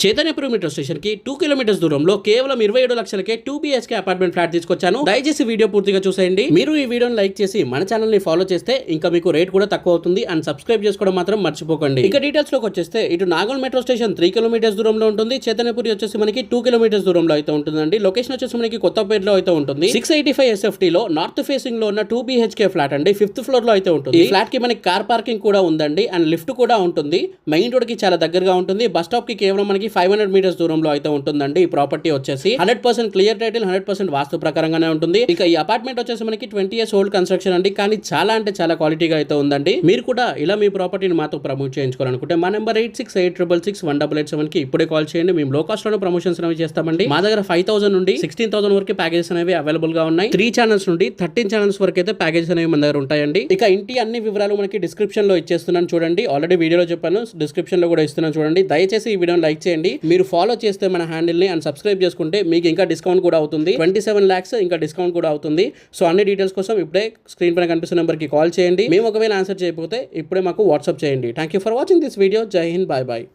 Chaitanyapuram metro station కి 2 kilometres దూరంలో కేవలం 27 లక్షలకే 2 BHK అపార్ట్మెంట్ ఫ్లాట్ తీసుకొచ్చాను. దయచేసి వీడియో పూర్తిగా చూసేయండి. మీరు ఈ వీడియోని లైక్ చేసి మన ఛానల్ ని ఫాలో చేస్తే ఇంకా మీకు రేట్ కూడా తక్కువ అవుతుంది. అండ్ సబ్స్క్రైబ్ చేసుకోవడం మాత్రం మర్చిపోకండి. ఇక డీటెయిల్స్ లోకి వచ్చేస్తే ఇటు నాగోల్ మెట్రో స్టేషన్ 3 కిలోమీటర్స్ దూరంలో ఉంటుంది. చైతన్యపురి వచ్చేసి మనకి 2 కిలోమీటర్స్ దూరంలో అయితే ఉంటుందండి. లొకేషన్ వచ్చేసి మనకి కొత్తపేటలో అయితే ఉంటుంది. 685 SFT లో నార్త్ ఫేసింగ్ లో ఉన్న 2 BHK ఫ్లాట్ అండి. 5th ఫ్లోర్ లో అయితే ఉంటుంది. ఈ ఫ్లాట్ కి మనకి కార్ పార్కింగ్ కూడా ఉందండి. అండ్ లిఫ్ట్ కూడా ఉంటుంది. మెయిన్ రోడ్ కి చాలా దగ్గరగా ఉంటుంది. బస్ స్టాప్ కి కేవలం మనకి 500 మీటర్స్ దూరంలో అయితే ఉంటుందండి. ఈ ప్రాపర్టీ వచ్చేసి 100% క్లియర్ టైటిల్, 100% వాస్తు ప్రకారంగానే ఉంటుంది. ఇక ఈ అపార్ట్మెంట్ వచ్చేసి మనకి 20 years ఓల్డ్ కన్స్ట్రక్షన్ అండి. కానీ చాలా అంటే చాలా క్వాలిటీగా అయితే ఉందండి. మీరు కూడా ఇలా మీ ప్రాపర్టీని మాతో ప్రమోట్ చేయించుకోవాలనుకుంటే మా నెంబర్ 8686661887 కి ఇప్పుడే కాల్ చేయండి. మేము లో కాస్ట్ లోనే ప్రమోషన్స్ అనేవి చేస్తామండి. మా దగ్గర 5,000 నుండి 16,000 వరకు ప్యాకేజెస్ అనేవి అవైలబుల్ గా ఉన్నాయి. 3 ఛానల్స్ నుండి 13 ఛానల్స్ వరకు అయితే ప్యాకేజెస్ అనేవి మన దగ్గర ఉంటాయండి. ఇక ఇంటి అన్ని వివరాలు మనకి డిస్క్రిప్షన్ లో ఇచ్చేస్తున్నాను చూడండి. ఆల్రెడీ వీడియోలో చెప్పాను, డిస్క్రిప్షన్ లో కూడా ఇస్తున్నాను చూడండి. దయచేసి ఈ వీడియోని లైక్ చేయండి. మీరు ఫాలో చేస్తే మన హ్యాండిల్ ని అండ్ సబ్స్క్రైబ్ చేసుకుంటే మీకు ఇంకా డిస్కౌంట్ కూడా అవుతుంది. 27 lakhs ఇంకా డిస్కౌంట్ కూడా అవుతుంది. సో అన్ని డీటెయిల్స్ కోసం ఇప్పుడే స్క్రీన్ పైన కనిపిస్తున్న నెంబర్ కి కాల్ చేయండి. మేము ఒకవేళ ఆన్సర్ చేయకపోతే ఇప్పుడే మాకు వాట్సాప్ చేయండి. Thank you for watching this video. జై హింద్, బాయ్ బాయ్.